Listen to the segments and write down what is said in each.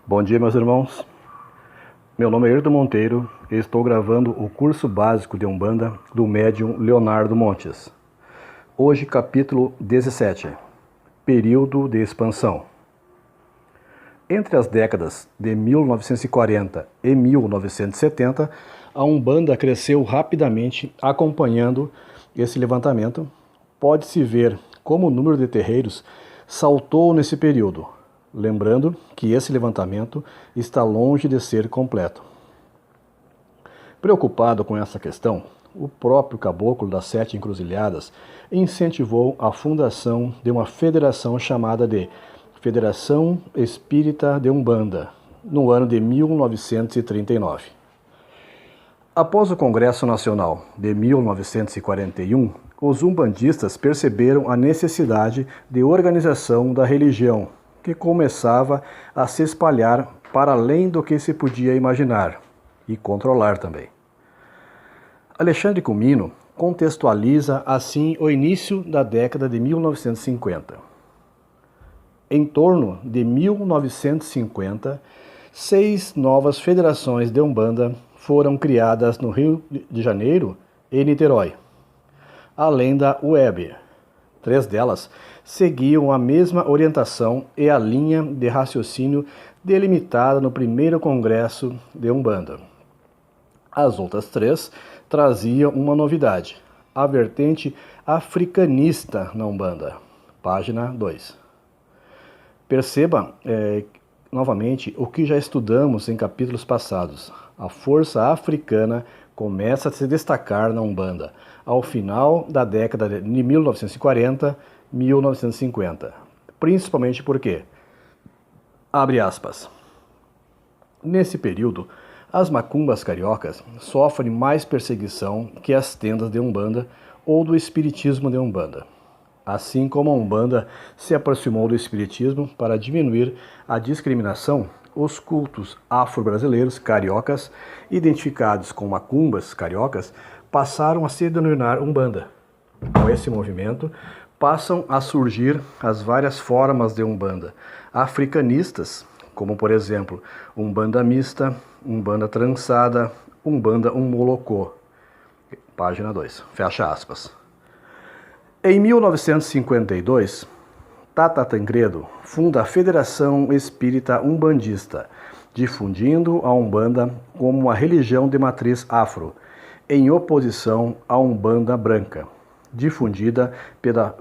Bom dia, meus irmãos. Meu nome é Ayrton Monteiro e estou gravando o curso básico de Umbanda do médium Leonardo Montes. Hoje, capítulo 17, período de expansão. Entre as décadas de 1940 e 1970, a Umbanda cresceu rapidamente acompanhando esse levantamento. Pode-se ver como o número de terreiros saltou nesse período. Lembrando que esse levantamento está longe de ser completo. Preocupado com essa questão, o próprio Caboclo das Sete Encruzilhadas incentivou a fundação de uma federação chamada de Federação Espírita de Umbanda, no ano de 1939. Após o Congresso Nacional de 1941, os umbandistas perceberam a necessidade de organização da religião, que começava a se espalhar para além do que se podia imaginar e controlar também. Alexandre Comino contextualiza assim o início da década de 1950. Em torno de 1950, 6 novas federações de Umbanda foram criadas no Rio de Janeiro e Niterói, além da UEB. 3 delas seguiam a mesma orientação e a linha de raciocínio delimitada no primeiro Congresso de Umbanda. As outras 3 traziam uma novidade, a vertente africanista na Umbanda. Página 2. Perceba novamente o que já estudamos em capítulos passados. A força africana começa a se destacar na Umbanda ao final da década de 1940-1950, principalmente porque, abre aspas, nesse período, as macumbas cariocas sofrem mais perseguição que as tendas de Umbanda ou do espiritismo de Umbanda. Assim como a Umbanda se aproximou do espiritismo para diminuir a discriminação, os cultos afro-brasileiros cariocas, identificados com macumbas cariocas, passaram a se denominar Umbanda. Com esse movimento, passam a surgir as várias formas de Umbanda africanistas, como por exemplo, Umbanda mista, Umbanda trançada, Umbanda umolocô. Página 2, fecha aspas. Em 1952, Tata Tancredo funda a Federação Espírita Umbandista, difundindo a Umbanda como uma religião de matriz afro, em oposição à Umbanda branca, difundida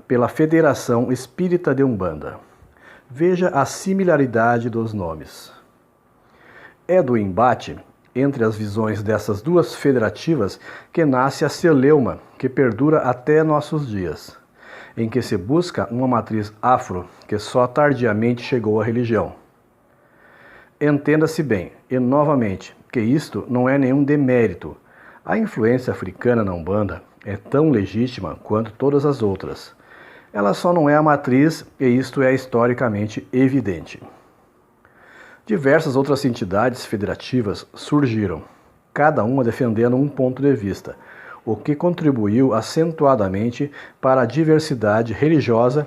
pela Federação Espírita de Umbanda. Veja a similaridade dos nomes. É do embate entre as visões dessas duas federativas que nasce a celeuma, que perdura até nossos dias, em que se busca uma matriz afro que só tardiamente chegou à religião. Entenda-se bem, e novamente, que isto não é nenhum demérito. A influência africana na Umbanda é tão legítima quanto todas as outras. Ela só não é a matriz, e isto é historicamente evidente. Diversas outras entidades federativas surgiram, cada uma defendendo um ponto de vista, o que contribuiu acentuadamente para a diversidade religiosa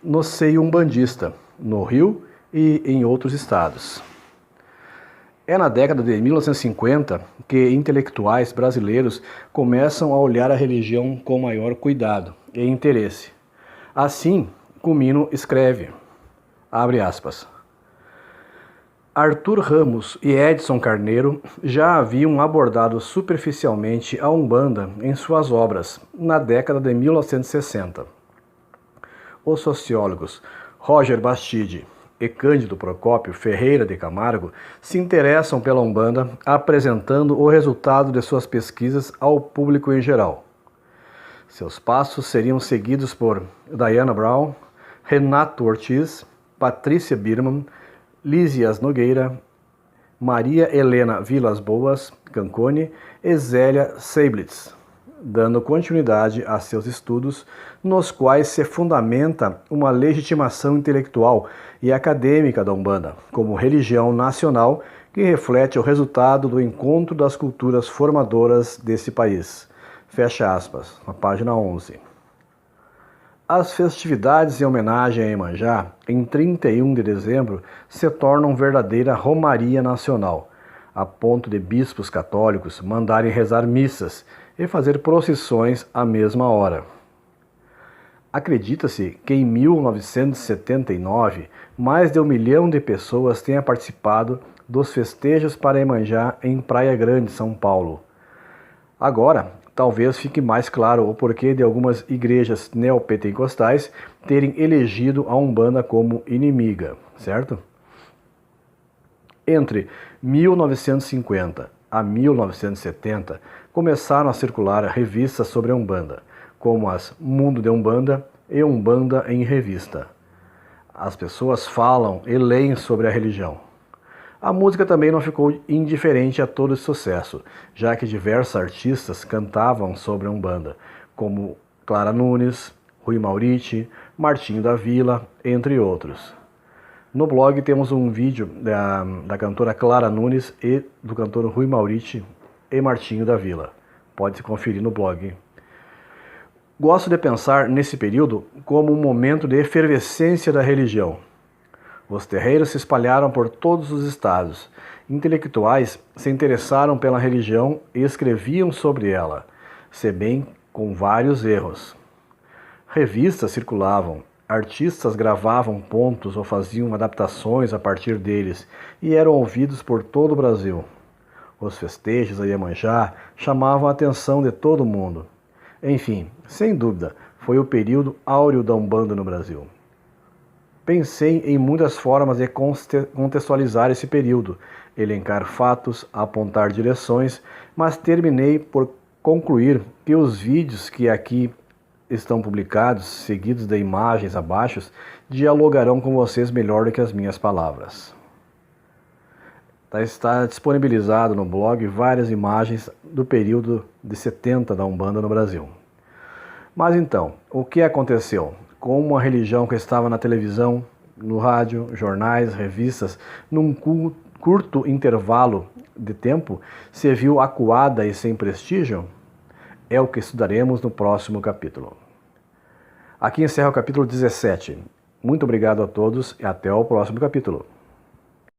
no seio umbandista, no Rio e em outros estados. É na década de 1950 que intelectuais brasileiros começam a olhar a religião com maior cuidado e interesse. Assim, Comino escreve, abre aspas, Arthur Ramos e Edson Carneiro já haviam abordado superficialmente a Umbanda em suas obras na década de 1960. Os sociólogos Roger Bastide e Cândido Procópio Ferreira de Camargo se interessam pela Umbanda, apresentando o resultado de suas pesquisas ao público em geral. Seus passos seriam seguidos por Diana Brown, Renato Ortiz, Patrícia Birman, Lísias Nogueira, Maria Helena Vilas Boas Cancone e Zélia Seiblitz, dando continuidade a seus estudos, nos quais se fundamenta uma legitimação intelectual e acadêmica da Umbanda, como religião nacional que reflete o resultado do encontro das culturas formadoras desse país. Fecha aspas, na página 11. As festividades em homenagem a Iemanjá, em 31 de dezembro, se tornam verdadeira romaria nacional, a ponto de bispos católicos mandarem rezar missas e fazer procissões à mesma hora. Acredita-se que em 1979, mais de 1 milhão de pessoas tenha participado dos festejos para Iemanjá em Praia Grande, São Paulo. Agora, talvez fique mais claro o porquê de algumas igrejas neopentecostais terem elegido a Umbanda como inimiga, certo? Entre 1950 a 1970, começaram a circular revistas sobre a Umbanda, como as Mundo de Umbanda e Umbanda em Revista. As pessoas falam e leem sobre a religião. A música também não ficou indiferente a todo esse sucesso, já que diversos artistas cantavam sobre a Umbanda, como Clara Nunes, Rui Mauriti, Martinho da Vila, entre outros. No blog temos um vídeo da cantora Clara Nunes e do cantor Rui Mauriti e Martinho da Vila. Pode se conferir no blog. Gosto de pensar nesse período como um momento de efervescência da religião. Os terreiros se espalharam por todos os estados. Intelectuais se interessaram pela religião e escreviam sobre ela, se bem com vários erros. Revistas circulavam, artistas gravavam pontos ou faziam adaptações a partir deles e eram ouvidos por todo o Brasil. Os festejos a Iemanjá chamavam a atenção de todo mundo. Enfim, sem dúvida, foi o período áureo da Umbanda no Brasil. Pensei em muitas formas de contextualizar esse período, elencar fatos, apontar direções, mas terminei por concluir que os vídeos que aqui estão publicados, seguidos de imagens abaixo, dialogarão com vocês melhor do que as minhas palavras. Está disponibilizado no blog várias imagens do período de 70 da Umbanda no Brasil. Mas então, o que aconteceu? Com uma religião que estava na televisão, no rádio, jornais, revistas, num curto intervalo de tempo, se viu acuada e sem prestígio? É o que estudaremos no próximo capítulo. Aqui encerra o capítulo 17. Muito obrigado a todos e até o próximo capítulo.